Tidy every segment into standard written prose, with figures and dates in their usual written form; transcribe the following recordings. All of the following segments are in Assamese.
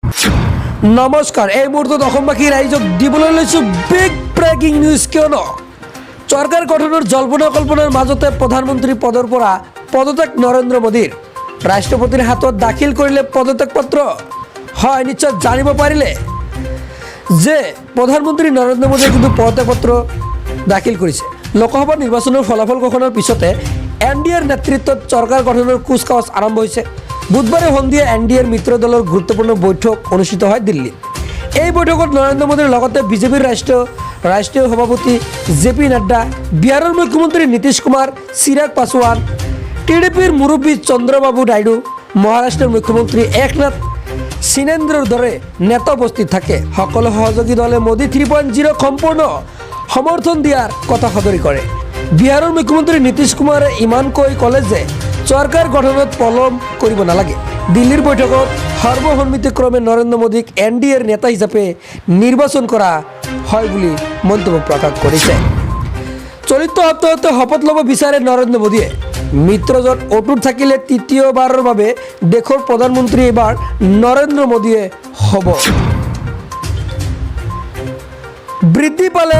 নমস্কাৰ, এই মুহূৰ্তত অসমবাসী ৰাইজক দিবলৈ লৈছোঁ বিগ ব্ৰেকিং নিউজ। কিয়নো চৰকাৰ গঠনৰ জল্পনা কল্পনাৰ মাজতে প্ৰধানমন্ত্ৰী পদৰ পৰা পদত্যাগ নৰেন্দ্ৰ মোদীৰ। ৰাষ্ট্ৰপতিৰ হাতত দাখিল কৰিলে পদত্যাগ পত্ৰ। হয়, নিশ্চয় জানিব পাৰিলে যে প্ৰধানমন্ত্ৰী নৰেন্দ্ৰ মোদীয়ে কিন্তু পদত্যাগ পত্ৰ দাখিল কৰিছে। লোকসভা নিৰ্বাচনৰ ফলাফল ঘোষণাৰ পিছতে NDAৰ নেতৃত্বত চৰকাৰ গঠনৰ কুচকাৱাজ আৰম্ভ হৈছে। বুধবাৰে সন্ধিয়া NDAৰ মিত্ৰ দলৰ গুৰুত্বপূৰ্ণ বৈঠক অনুষ্ঠিত হয় দিল্লীত। এই বৈঠকত নৰেন্দ্ৰ মোদীৰ লগতে বিজেপিৰ ৰাষ্ট্ৰীয় সভাপতি JP নাড্ডা, বিহাৰৰ মুখ্যমন্ত্ৰী নীতিশ কুমাৰ, চিৰাগ পাছোৱান, TDPৰ মুৰব্বী চন্দ্ৰবাবু নাইডু, মহাৰাষ্ট্ৰৰ মুখ্যমন্ত্ৰী একনাথ সিন্দেৰ দৰে নেতা উপস্থিত থাকে। সকলো সহযোগী দলে মোদী 3.0 সম্পূৰ্ণ সমৰ্থন দিয়াৰ কথা সদৰি কৰে। বিহাৰৰ মুখ্যমন্ত্ৰী নীতিশ কুমাৰে ইমানকৈ ক'লে যে চৰকাৰ গঠনত পলম কৰিব নালাগে। দিল্লীৰ বৈঠকত সৰ্বসন্মতিক্ৰমে নৰেন্দ্ৰ মোদীক NDAৰ নেতা হিচাপে নিৰ্বাচন কৰা হয় বুলি মন্তব্য প্ৰকাশ কৰিছে। চলিত সপ্তাহতে শপত ল'ব বিচাৰে নৰেন্দ্ৰ মোদীয়ে। মিত্ৰজোঁট অটুট থাকিলে তৃতীয়বাৰৰ বাবে দেশৰ প্ৰধানমন্ত্ৰী এবাৰ নৰেন্দ্ৰ মোদীয়ে হ'ব। বৃদ্ধি পালে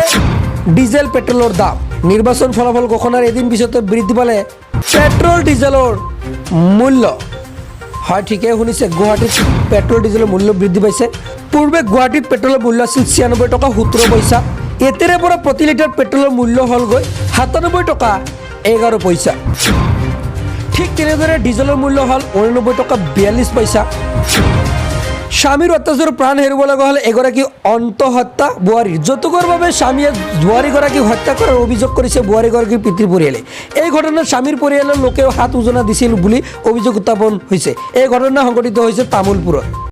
ডিজেল পেট্ৰলৰ দাম। নিৰ্বাচন ফলাফল ঘোষণাৰ এদিন পিছতে বৃদ্ধি পালে পেট্ৰল ডিজেলৰ মূল্য। হয়, ঠিকেই শুনিছে, গুৱাহাটীত পেট্ৰল ডিজেলৰ মূল্য বৃদ্ধি পাইছে। পূৰ্বে গুৱাহাটীত পেট্ৰলৰ মূল্য আছিল 96 টকা 17 পইচা। এতিয়াৰে পৰা প্ৰতি লিটাৰ পেট্ৰলৰ মূল্য হ'লগৈ 97 টকা 11 পইচা। ঠিক তেনেদৰে ডিজেলৰ মূল্য হ'ল 89 টকা 42 পইচা। স্বামীৰ অত্যাচাৰৰ প্ৰাণ হেৰুৱাব লগা হ'লে এগৰাকী অন্তঃহত্যা বোৱাৰীৰ। যৌতুকৰ বাবে স্বামীয়ে বোৱাৰীগৰাকীক হত্যা কৰাৰ অভিযোগ কৰিছে বোৱাৰীগৰাকীৰ পিতৃ পৰিয়ালে। এই ঘটনাত স্বামীৰ পৰিয়ালৰ লোকেও হাত উজনা দিছিল বুলি অভিযোগ উত্থাপন হৈছে। এই ঘটনা সংঘটিত হৈছে তামোলপুৰত।